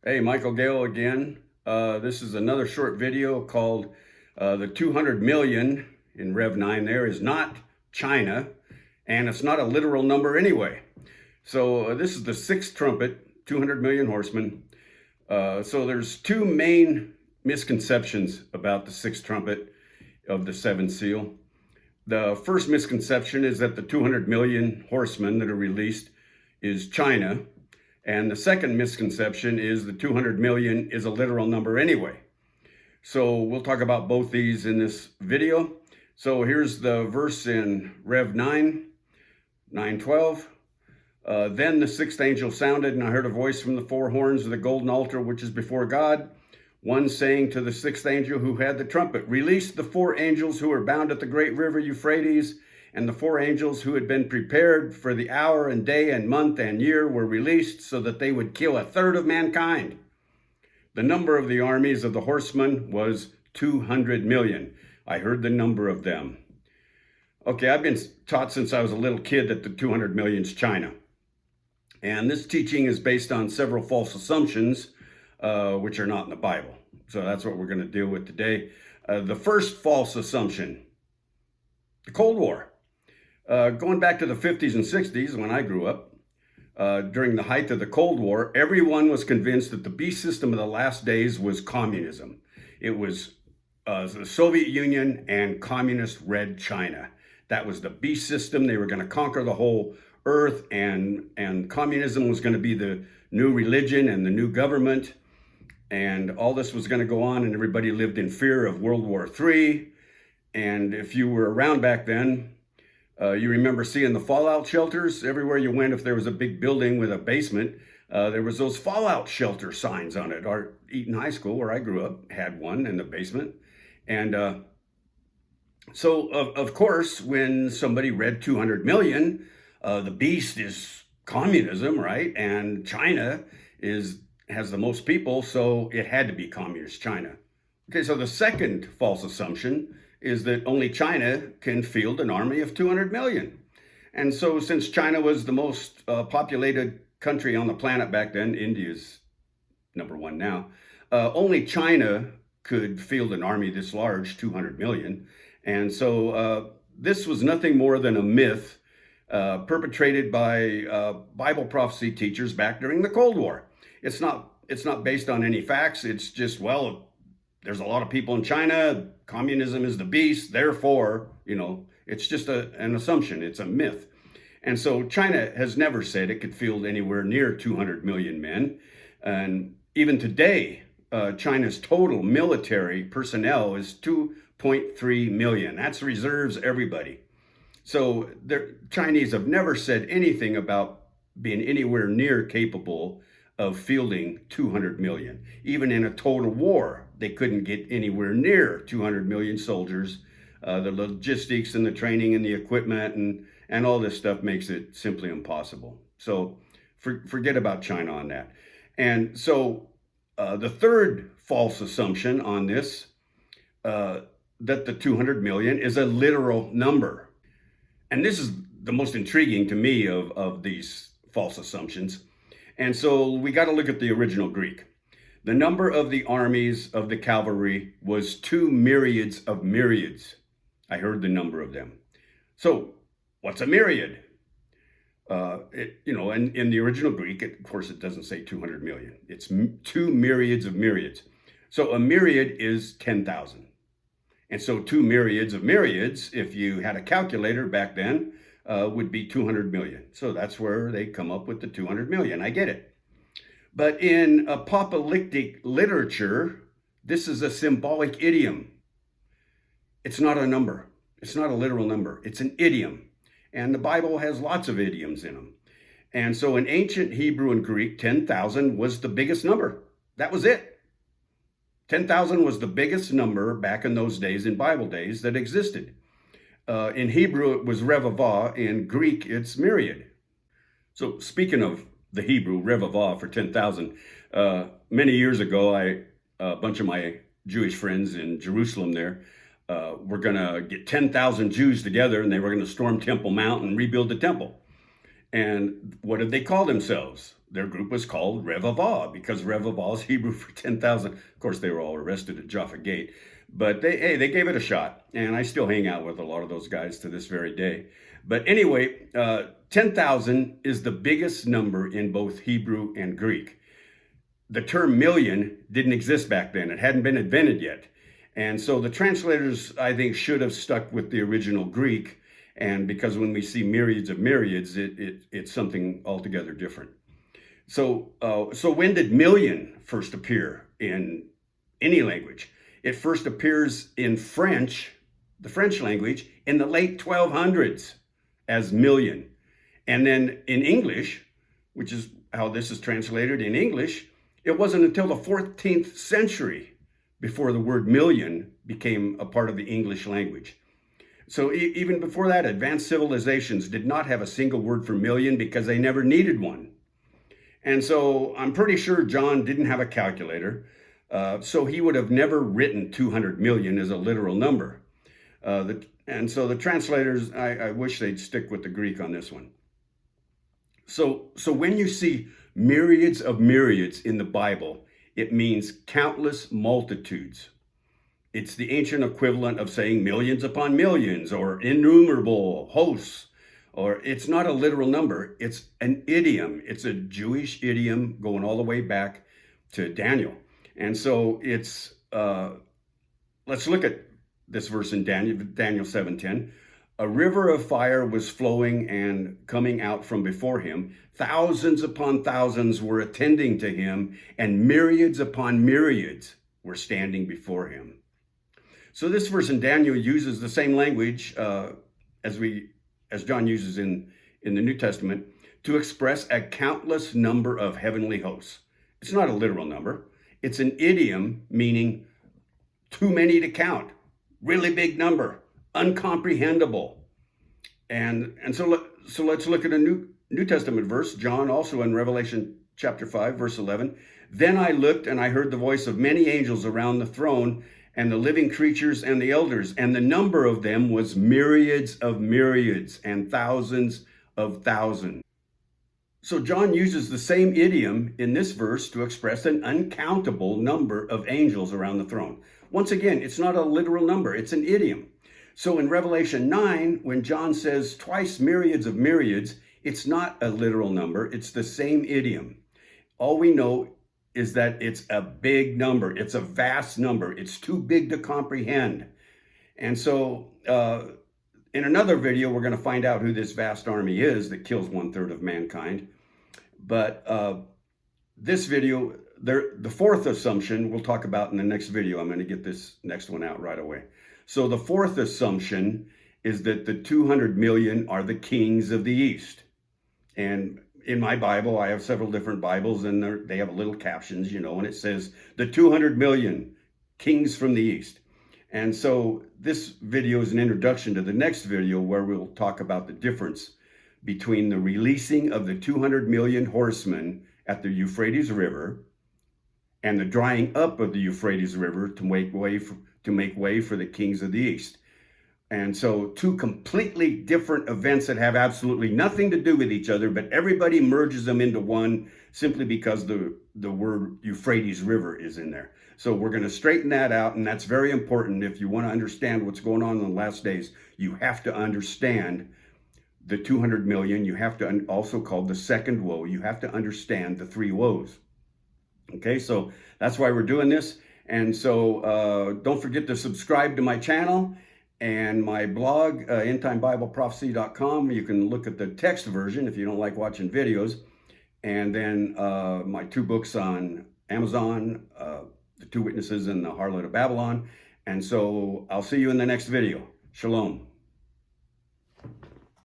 Hey, Michael Gale again. This is another short video called the 200 million in Rev 9 there is not China, and it's not a literal number anyway. So this is the sixth trumpet, 200 million horsemen. So there's two main misconceptions about the sixth trumpet of the seventh seal. The first misconception is that the 200 million horsemen that are released is China. And the second misconception is the 200 million is a literal number anyway. So we'll talk about both these in this video. So here's the verse in Rev 9, 9:12. Then the sixth angel sounded, and I heard a voice from the four horns of the golden altar, which is before God, one saying to the sixth angel who had the trumpet, "Release the four angels who are bound at the great river Euphrates." And the four angels who had been prepared for the hour and day and month and year were released so that they would kill a third of mankind. The number of the armies of the horsemen was 200 million. I heard the number of them. Okay, I've been taught since I was a little kid that the 200 million is China. And this teaching is based on several false assumptions, which are not in the Bible. So that's what we're going to deal with today. The first false assumption, the Cold War. Going back to the 50s and 60s, when I grew up, during the height of the Cold War, everyone was convinced that the beast system of the last days was communism. It was the Soviet Union and communist Red China. That was the beast system. They were going to conquer the whole earth, and communism was going to be the new religion and the new government. And all this was going to go on, and everybody lived in fear of World War III. And if you were around back then, you remember seeing the fallout shelters everywhere you went. If there was a big building with a basement, there was those fallout shelter signs on it. Our Eaton High School, where I grew up, had one in the basement. And so, of course, when somebody read 200 million, the beast is communism, right? And China has the most people, so it had to be communist China. Okay, so the second false assumption is that only China can field an army of 200 million. And so since China was the most populated country on the planet back then, India's number one now, only China could field an army this large, 200 million. And so this was nothing more than a myth perpetrated by Bible prophecy teachers back during the Cold War. It's not based on any facts. It's just, well, there's a lot of people in China. Communism is the beast. Therefore, it's just an assumption. It's a myth. And so China has never said it could field anywhere near 200 million men. And even today, China's total military personnel is 2.3 million. That's reserves, everybody. So the Chinese have never said anything about being anywhere near capable of fielding 200 million. Even in a total war, they couldn't get anywhere near 200 million soldiers. The logistics and the training and the equipment and all this stuff makes it simply impossible. So forget about China on that. And so the third false assumption on this, that the 200 million is a literal number. And this is the most intriguing to me of these false assumptions. And so we got to look at the original Greek. The number of the armies of the cavalry was 2 myriads of myriads. I heard the number of them. So what's a myriad? And in the original Greek, of course, it doesn't say 200 million. It's 2 myriads of myriads. So a myriad is 10,000. And so 2 myriads of myriads, if you had a calculator back then, would be 200 million. So that's where they come up with the 200 million. I get it. But in apocalyptic literature, this is a symbolic idiom. It's not a number. It's not a literal number. It's an idiom. And the Bible has lots of idioms in them. And so in ancient Hebrew and Greek, 10,000 was the biggest number. That was it. 10,000 was the biggest number back in those days, in Bible days, that existed. In Hebrew, it was revavah. In Greek, it's myriad. So speaking of the Hebrew, revavah, for 10,000, many years ago, a bunch of my Jewish friends in Jerusalem there were going to get 10,000 Jews together, and they were going to storm Temple Mount and rebuild the temple. And what did they call themselves? Their group was called Revavah, because Revavah is Hebrew for 10,000. Of course, they were all arrested at Jaffa Gate, but they gave it a shot. And I still hang out with a lot of those guys to this very day. But anyway, 10,000 is the biggest number in both Hebrew and Greek. The term million didn't exist back then. It hadn't been invented yet. And so the translators, I think, should have stuck with the original Greek. And because when we see myriads of myriads, it's something altogether different. So when did million first appear in any language? It first appears in French, the French language, in the late 1200s as million. And then in English, which is how this is translated in English, it wasn't until the 14th century before the word million became a part of the English language. So even before that, advanced civilizations did not have a single word for million because they never needed one. And so I'm pretty sure John didn't have a calculator, so he would have never written 200 million as a literal number. And so the translators, I wish they'd stick with the Greek on this one. So when you see myriads of myriads in the Bible, it means countless multitudes. It's the ancient equivalent of saying millions upon millions or innumerable hosts. Or it's not a literal number, it's an idiom. It's a Jewish idiom going all the way back to Daniel. And so it's, let's look at this verse in Daniel 7:10. A river of fire was flowing and coming out from before him. Thousands upon thousands were attending to him, and myriads upon myriads were standing before him. So this verse in Daniel uses the same language as John uses in the New Testament to express a countless number of heavenly hosts. It's not a literal number. It's an idiom meaning too many to count, really big number, uncomprehendable. And so let's look at a New Testament verse, John also in Revelation chapter 5, verse 11. Then I looked and I heard the voice of many angels around the throne and the living creatures and the elders, and the number of them was myriads of myriads and thousands of thousands. So John uses the same idiom in this verse to express an uncountable number of angels around the throne. Once again, it's not a literal number, it's an idiom. So in Revelation 9, when John says twice myriads of myriads, it's not a literal number, it's the same idiom. All we know is that it's a big number. It's a vast number. It's too big to comprehend. And so in another video, we're going to find out who this vast army is that kills 1/3 of mankind. But this video, the fourth assumption we'll talk about in the next video. I'm going to get this next one out right away. So the fourth assumption is that the 200 million are the kings of the East. And in my Bible, I have several different Bibles, and they have little captions, and it says the 200 million kings from the East. And so this video is an introduction to the next video where we'll talk about the difference between the releasing of the 200 million horsemen at the Euphrates River and the drying up of the Euphrates River to make way for the kings of the East. And so two completely different events that have absolutely nothing to do with each other, but everybody merges them into one simply because the word Euphrates River is in there. So we're going to straighten that out, and that's very important. If you want to understand what's going on in the last days, you have to understand the 200 million. You have to also call the second woe. You have to understand the three woes. Okay, so that's why we're doing this. And so don't forget to subscribe to my channel and my blog, endtimebibleprophecy.com. You can look at the text version if you don't like watching videos. And then my two books on Amazon, The Two Witnesses and The Harlot of Babylon. And so I'll see you in the next video. Shalom.